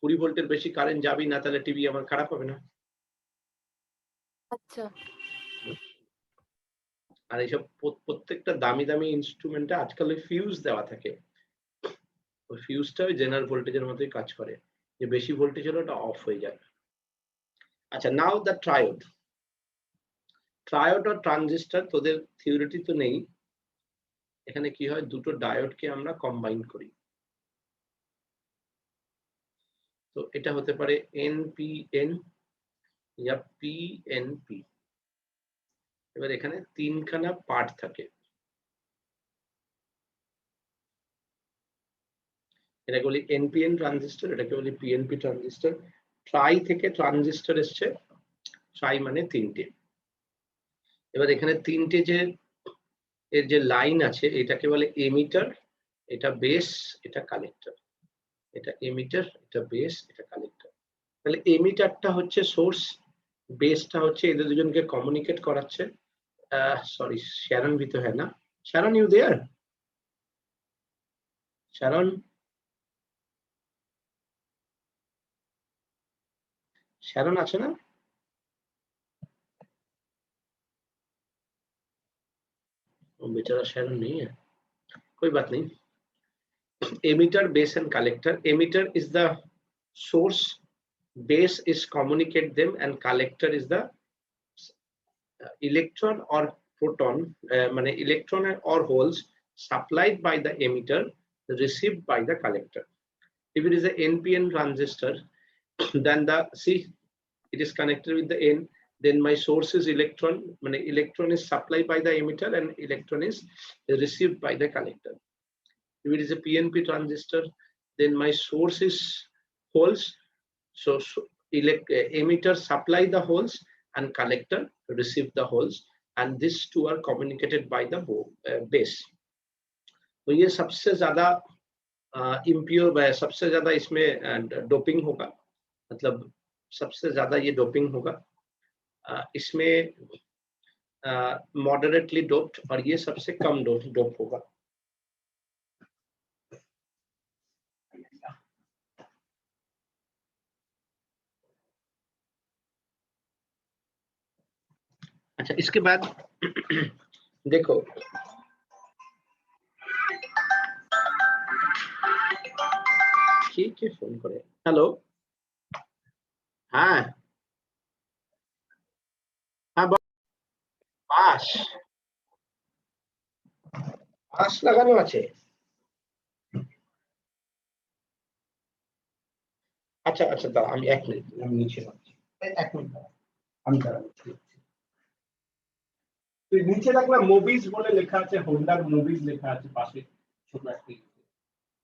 20 ভোল্টের বেশি কারেন্ট যাবেই না, তাহলে টিভি আমার খারাপ হবে না। আচ্ছা। আর এইসব প্রত্যেকটা দামি দামি ইনস্ট্রুমেন্টে আজকাল ওই ফিউজ দেওয়া থাকে, ওই ফিউজটা ওই জেনারেল ভোল্টেজের মতোই কাজ করে, যে বেশি ভোল্টেজ হলে ওটা অফ হয়ে যায়। আচ্ছা, নাও দ্য ট্রায়োড। ট্রায়োড আর ট্রানজিস্টর তোদের থিওরিটি তো নেই, এখানে কি হয় দুটো ডায়োডকে আমরা কম্বাইন করি। তো এটা হতে পারে এনপিএন ইয়া পিএনপি। এবার এখানে তিনখানা পার্ট থাকে, এটাকে বলি এনপিএন ট্রানজিস্টর, এটাকে বলি পিএনপি ট্রানজিস্টর। ট্রাই থেকে ট্রানজিস্টর এসছে, ট্রাই মানে তিনটে। এবার এখানে তিনটে যে এর যে লাইন আছে এটাকে বলে এমিটার, এটা বেস, এটা কালেক্টর। এটা এমিটার, এটা বেস, এটা কালেক্টর। তাহলে এমিটারটা হচ্ছে সোর্স, বেসটা হচ্ছে এদের দুজনকে কমিউনিকেট করাচ্ছে। সরি, শ্যারন भी तो है ना? Sharon, you there? Sharon, Sharon আছে না? वो बेचारा शरण नहीं है, कोई बात नहीं। emitter, base and collector. Emitter is the source, base is communicate them, and collector is the electron or proton, মানে electron or holes supplied by the emitter, received by the collector. If it is a NPN transistor, then the see it is connected with the N, then my source is electron, মানে electron is supplied by the emitter and electron is received by the collector. If it is a PNP transistor, then my source is holes, so emitter supply the holes and collector receive the holes, and these two are communicated by the base. तो ये सबसे ज्यादा impure, सबसे ज्यादा इसमें doping होगा, मतलब सबसे ज्यादा ये डोपिंग होगा, इसमें मॉडरेटली डोप्ड, और ये सबसे कम डोप होगा। अच्छा, इसके बाद देखो ठीक है, फोन करे। हेलो, हाँ हाँ, বাঁশ, বাঁশ লাগানো আছে। আচ্ছা আচ্ছা, দাঁড়া আমি 1 মিনিট, আমি নিচে নামছি। 1 মিনিট দাঁড়া, আমি দাঁড়াচ্ছি। তুই নিচে দেখলাম মুভিজ বলে লেখা আছে, হোন্ডার মুভিজ লেখা আছে পাশে, ছোট একটা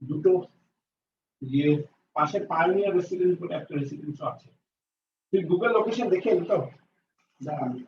দুটো ইয়ে পাশে পাইনিয়ার রেসিডেন্স বলে একটা রেসিডেন্সও আছে। তুই গুগল লোকেশন দেখে এলি তো? দাঁড়া আমি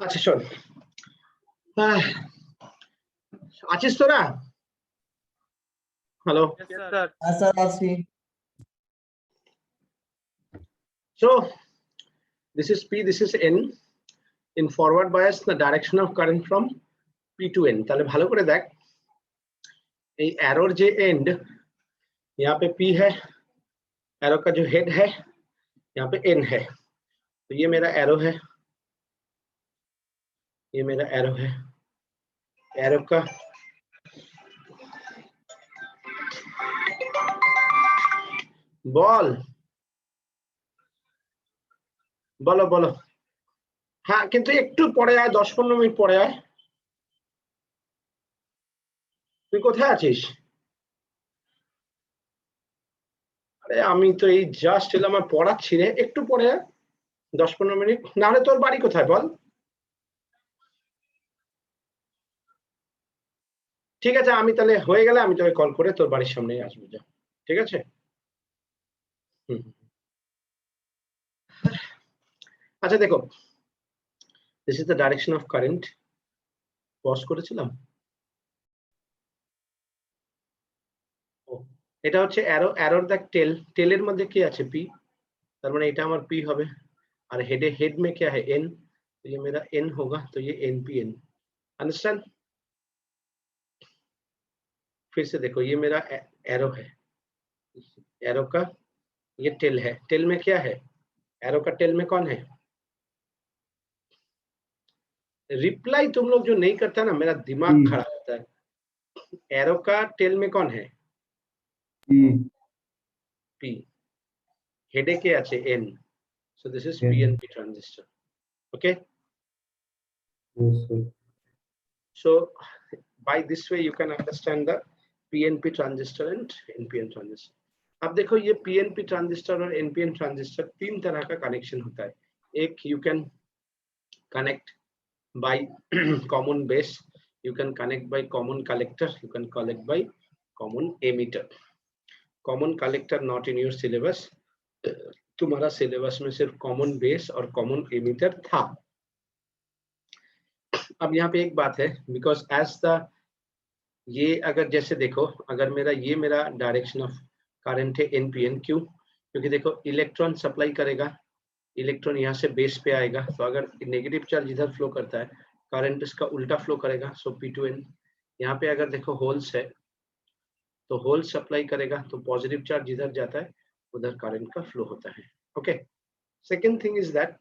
আচ্ছা শোন, আছিস তোরা? Hello. Yes, sir. So this is P, this is N. In forward bias, the direction of current from P to N. তাহলে ভালো করে দেখ, এই एरोर जे एंड यहाँ पे P है, एरो का जो हेड है यहाँ पे N है, तो ये मेरा एरो है, ये मेरा एरो है, एरो का বল বলো বলো। হ্যাঁ কিন্তু একটু পরে আয়, 10-15 মিনিট পরে আয়। তুই কোথায় আছিস? আরে আমি তো এই জাস্ট এলাম, আমার পড়াচ্ছি রে, একটু পরে আয়, 10-15 মিনিট। না হলে তোর বাড়ি কোথায় বল? ঠিক আছে, আমি তাহলে হয়ে গেলে আমি তোকে কল করে তোর বাড়ির সামনেই আসবো, যা, ঠিক আছে? আচ্ছা দেখো, this is the direction of current. Pause করেছিলাম, এটা হচ্ছে অ্যারো, অ্যারোর দেখ টেল, টেলের মধ্যে কি আছে? পি, তার মানে এটা আমার পি হবে। और हेड में क्या है? एन, तो ये मेरा एन होगा, तो ये एन पी एन। अंडरस्टैंड? फिर से देखो, ये मेरा एरो है, एरो का ये टेल है, टेल में क्या है? एरो का टेल में कौन है? रिप्लाई तुम लोग जो नहीं करता ना, मेरा दिमाग खराब होता है। एरो का टेल में कौन है? पी, हेडे के आछे N, so this is PNP transistor। Okay. Yes, sir. So by this way you can understand the PNP transistor and NPN transistor. अब देखो ये PNP ट्रांजिस्टर और NPN ट्रांजिस्टर तीन तरह का कनेक्शन होता है. एक you can connect by common base, you can connect by common collector, you can connect by common emitter. Common collector not in your syllabus. तुम्हारा सिलेबस में सिर्फ कॉमन बेस और कॉमन एमिटर था. अब यहाँ पे एक बात है, बिकॉज एज द ये अगर जैसे देखो, अगर ये मेरा डायरेक्शन ऑफ करंट है एनपीएन, क्यों? क्योंकि देखो इलेक्ट्रॉन सप्लाई करेगा, इलेक्ट्रॉन यहाँ से बेस पे आएगा, तो अगर नेगेटिव चार्ज इधर फ्लो करता है, करंट इसका उल्टा फ्लो करेगा. सो P2N यहाँ पे अगर देखो होल्स है तो होल सप्लाई करेगा, तो पॉजिटिव चार्ज इधर जाता है, उधर करंट का फ्लो होता है. Okay. Second thing is that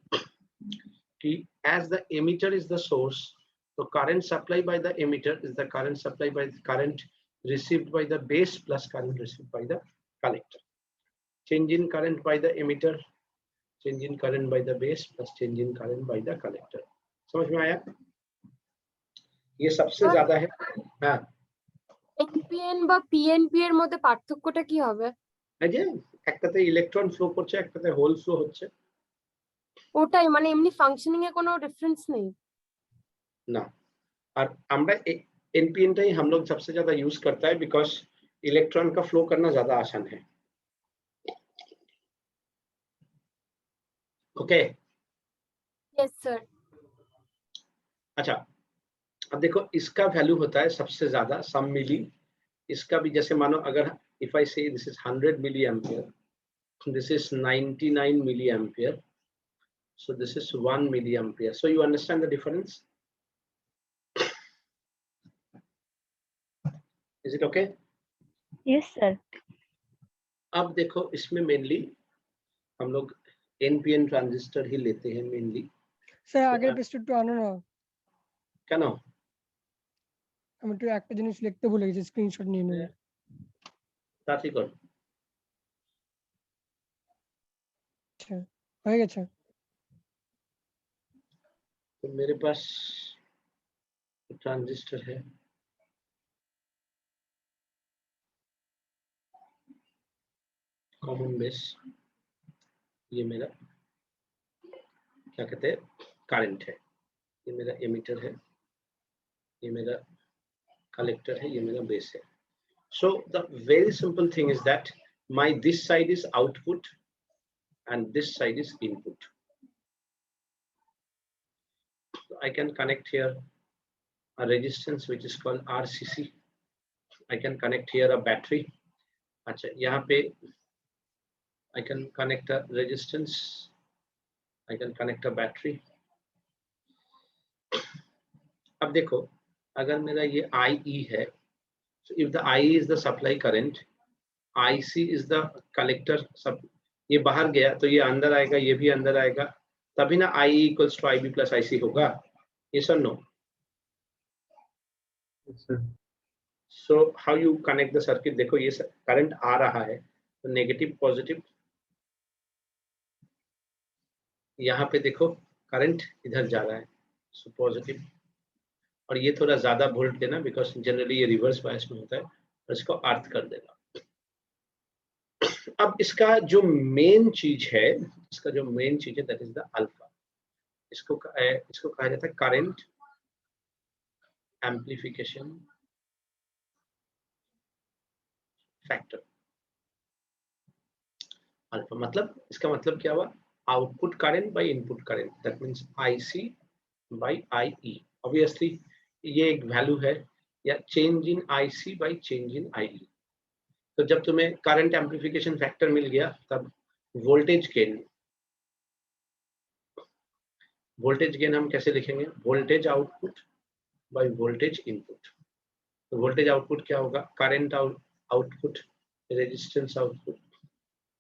कि as the emitter is the source, so current supply by the emitter is the current supply by the current received by the base plus current received by the collector. Change in current by the emitter, change in current by the base plus change in current by the collector. समझ में आया? ये सबसे ज्यादा है. हाँ. NPN বা PNP এর মধ্যে পার্থক্যটা কি হবে? এই যে একটাতে ইলেকট্রন ফ্লো করছে, একটাতে হোল ফ্লো হচ্ছে. ওটাই, মানে এমনি ফাংশনিং এ কোনো ডিফারেন্স নেই ना. और আমরা एनपीएन ही हम लोग सबसे ज्यादा यूज करता है, बिकॉज इलेक्ट्रॉन का फ्लो करना ज्यादा आसान है. ओके. Yes sir. अच्छा, अब देखो इसका वैल्यू होता है सबसे ज्यादा सम मिली. इसका भी जैसे मानो अगर if I say this is 100 milli ampere, this is 99 milli ampere, so this is 1 milli ampere. So you understand the difference? Is it okay? Yes, sir. अब देखो इसमें मेनली हम लोग एनपीएन ट्रांजिस्टर ही लेते हैं मेनली. স্যার আগের পেজটা একটু আনো না, কেন? আমি একটু একটা জিনিস লিখতে ভুলে গেছি, স্ক্রিনশট নিয়ে নেব. তাড়াতাড়ি কর. আচ্ছা হয়ে গেছে. तो मेरे पास ट्रांजिस्टर है, कॉमन बेस, ये मेरा क्या कहते हैं करंट है, ये मेरा एमिटर है, ये मेरा कलेक्टर है, ये मेरा बेस है. So the very simple thing is that my this side is output and this side is input. So I can connect here a resistance which is called RCC. I can connect here a battery. अच्छा, यहाँ पे I can connect a resistance, I can connect a battery. अब देखो अगर मेरा ये IE है, so if the IE is the supply current, IC is the collector. सब ये बाहर गया तो ये अंदर आएगा, ये भी अंदर आएगा, तभी ना IE equals to IB plus IC होगा. Yes or no? Yes, sir. So how you connect the circuit? देखो ये करंट आ रहा है तो नेगेटिव पॉजिटिव, यहाँ पे देखो करंट इधर जा रहा है, सो पॉजिटिव, और ये थोड़ा ज्यादा वोल्ट देना, बिकॉज जनरली ये रिवर्स बायस में होता है, और इसको अर्थ कर देना. अब इसका जो मेन चीज है, दैट इज द अल्फा. इसको कहा जाता है करंट एम्प्लीफिकेशन फैक्टर. अल्फा मतलब, इसका मतलब क्या हुआ? Output current by input current, that means IC by IE. Obviously ये एक वैल्यू है, या change in IC by change in IE. तो जब तुम्हें करंट एम्प्लीफिकेशन फैक्टर मिल गया, तब वोल्टेज गेन हम कैसे लिखेंगे? Voltage output by voltage input. तो वोल्टेज आउटपुट क्या होगा? Current output, resistance output,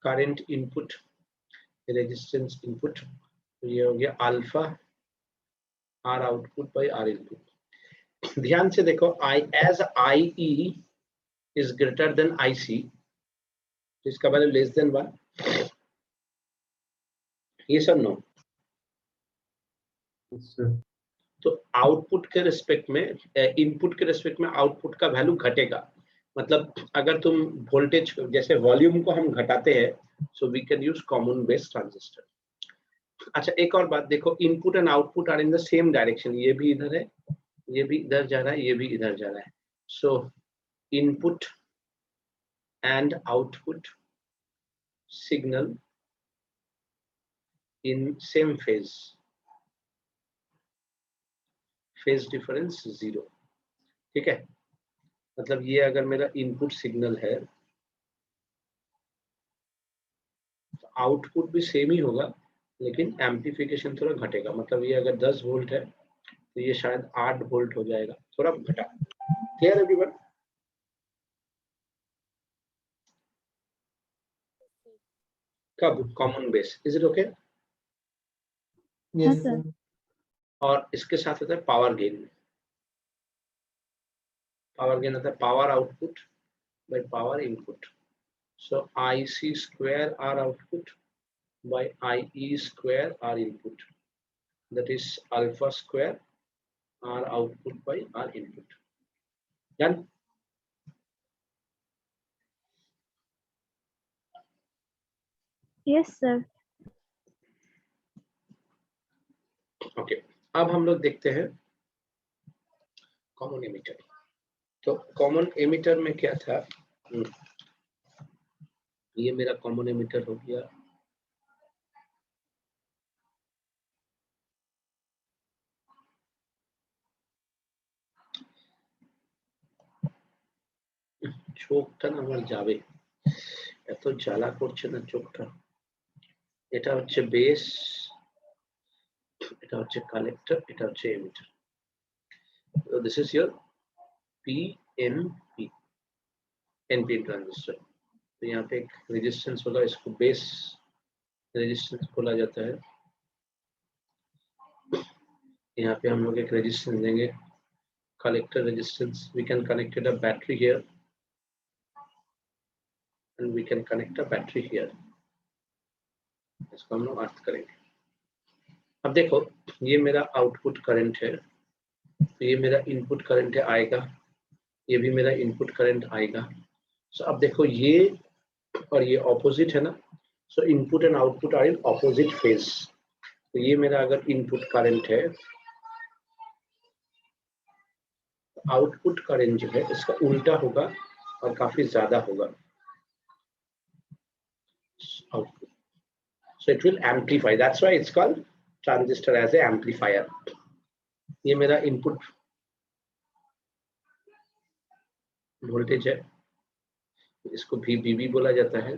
current input, resistance input. तो ये हो गया alpha R output by R input. ध्यान से देखो, as IE is greater than IC, तो इसका value less than 1. Yes or no? Yes, sir. तो आउटपुट के रिस्पेक्ट में इनपुट के रिस्पेक्ट में आउटपुट का वैल्यू घटेगा। मतलब अगर तुम वोल्टेज जैसे वॉल्यूम को हम घटाते हैं, so we can use common base transistor. अच्छा एक और बात देखो, input and output are in the same direction. ये भी इधर है, ये भी इधर जा रहा है, ये भी इधर जा रहा है। सो input and output signal in same phase, phase difference 0। ठीक है, मतलब ये अगर मेरा इनपुट सिग्नल है तो आउटपुट भी सेम ही होगा, लेकिन एम्प्लीफिकेशन थोड़ा घटेगा। मतलब ये अगर 10 वोल्ट है तो ये शायद 8 वोल्ट हो जाएगा, थोड़ा घटा। Clear everyone? कब common base, is it okay? Yes, sir. और इसके साथ होता है पावर गेन। पावर गेन होता है power output by power input. So IC square R output by IE square R input, that is alpha square R output by R input. Done? Yes, sir. Okay. अब हम लोग देखते हैं common emitter. तो common emitter में क्या था, ये मेरा कॉमन एमिटर हो गया। চোখটা না আমার যাবে, এত জ্বালা করছে না চোখটা। এটা হচ্ছে বেস, এটা হচ্ছে কালেক্টর, এটা হচ্ছে emitter. So this is your PNP, NPN transistor. तो यहाँ पे एक रेजिस्टेंस होगा, इसको बेस रेजिस्टेंस बोला जाता है। यहाँ पे हम लोग एक रेजिस्टेंस देंगे, collector resistance. We can connected a battery here and we can connect a battery here. इसको हम लोग अर्थ करेंगे। अब देखो ये मेरा आउटपुट करंट है, तो ये मेरा इनपुट करंट है आएगा, ये भी मेरा इनपुट करंट आएगा। सो अब देखो ये और ये ऑपोजिट है ना, so input and output are in opposite phase. तो ये मेरा अगर इनपुट करंट है, आउटपुट करंट जो है इसका उल्टा होगा और काफी ज्यादा होगा output. So it will amplify. That's why it's called transistor as a amplifier. ये मेरा इनपुट वोल्टेज है, इसको VBB बोला जाता है।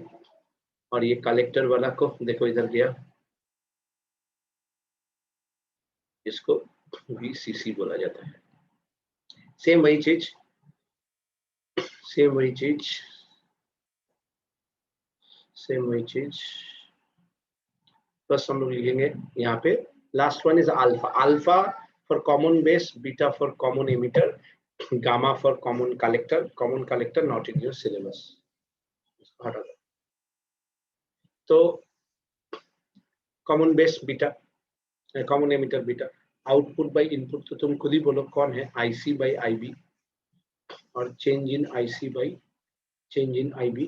और ये कलेक्टर वाला को देखो इधर गया, इसको VCC बोला जाता है। सेम वही चीज, सेम वही चीज, सेम वही चीज। बस हम लोग लिखेंगे यहाँ पे last one is alpha. Alpha for common base, beta for common emitter, gamma for common collector. Common collector not in your syllabus, हटा दो। तो common base beta, common emitter beta. Output by input तो तुम खुद ही बोलो कौन है, IC bye IB, और change in IC by change in IB।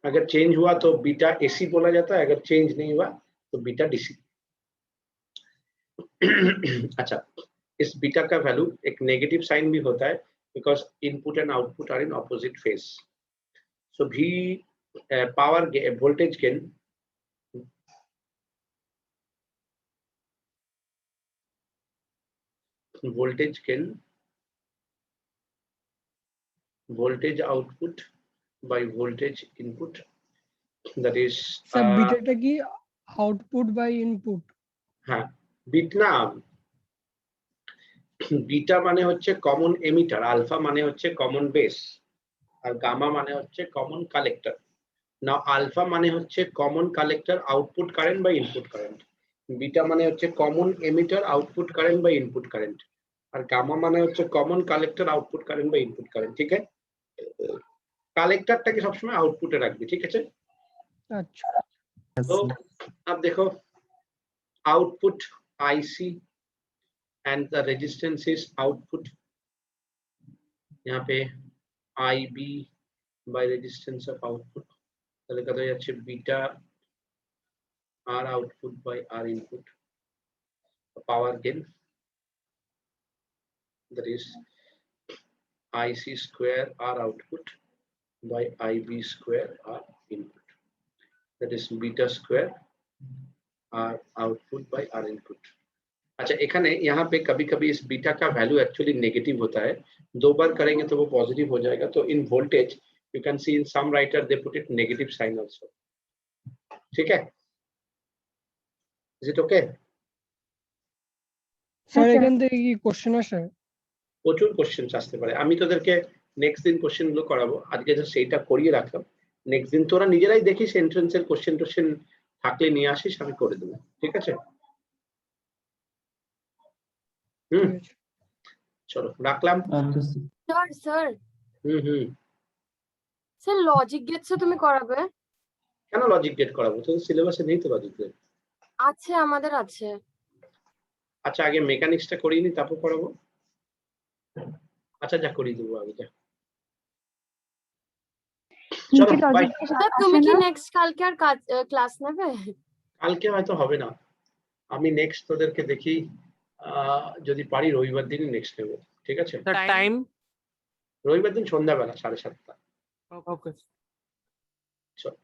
अगर चेंज हुआ तो बीटा AC बोला जाता है, अगर चेंज नहीं हुआ तो बीटा DC। अच्छा, इस बीटा का वैल्यू एक नेगेटिव साइन भी होता है, because input and output are in opposite phase. So भी power voltage gain, voltage gain, voltage output by voltage input, that is sir বিটাটা কি আউটপুট বাই ইনপুট? হ্যাঁ বিট না, বিটা মানে হচ্ছে কমন এমিটার, আলফা মানে হচ্ছে কমন বেস, আর গামা মানে হচ্ছে কমন কালেক্টর। নাও আলফা মানে হচ্ছে কমন কালেক্টর আউটপুট কারেন্ট বা ইনপুট কারেন্ট, বিটা মানে হচ্ছে কমন এমিটার আউটপুট কারেন্ট বা ইনপুট কারেন্ট, আর গামা মানে হচ্ছে কমন কালেক্টর আউটপুট কারেন্ট বা ইনপুট কারেন্ট। ঠিক আছে, কালেক্টরটাকে সবসময় আউটপুটে রাখবি, ঠিক আছে? আচ্ছা तो अब देखो output IC and the resistance is output. यहाँ पे IB by resistance of output. তাহলে কত হয়ে যাচ্ছে beta R output by R input. Power gain, that is IC square R output by IB square R input, that is beta square R output by R input. अच्छा एखाने यहाँ पे कभी कभी इस बीटा का वैल्यू एक्चुअली नेगेटिव होता है, दो बार करेंगे तो वो पॉजिटिव हो जाएगा. तो in voltage you can see in some writer they put it negative sign also. ठीक है, is it okay? Sir sir. এখান থেকে কি কোশ্চেন আসে? প্রচুর কোশ্চেন আসতে পারে. আমি তোদেরকে নেক্সট দিন কোশ্চেন গুলো করাবো, আজকে জাস্ট সেইটা করিয়ে রাখলাম. নেক্সট দিন তোরা নিজেরাই দেখিস এন্ট্রান্সের কোশ্চেন থাকলে নিয়ে আসিস, আমি করে দেবো. ঠিক আছে? হুম, ঠিক আছে। চলো রাখলাম. Okay, sir. স্যার স্যার হুম. স্যার লজিক গেটস তুমি করাবে? কেন লজিক গেট করাবো? তোদের সিলেবাসে নেই তো লজিক গেট. আছে, আমাদের আছে। আচ্ছা আগে মেকানিক্সটা করিয়ে নি তারপর করাবো. আচ্ছা যা করিয়ে দেবো আগে যা. চলো নিচে বাই. লজিক স্যার তুমি কি নেক্সট কালকে আর ক্লাস নেবে? কালকে হয়তো হবে না, আমি নেক্সট তোদেরকে দেখি যদি পারি রবিবার দিনই নেক্সট নেবো. ঠিক আছে? The time? রবিবার দিন সন্ধ্যাবেলা 7:30. Okay. চলো.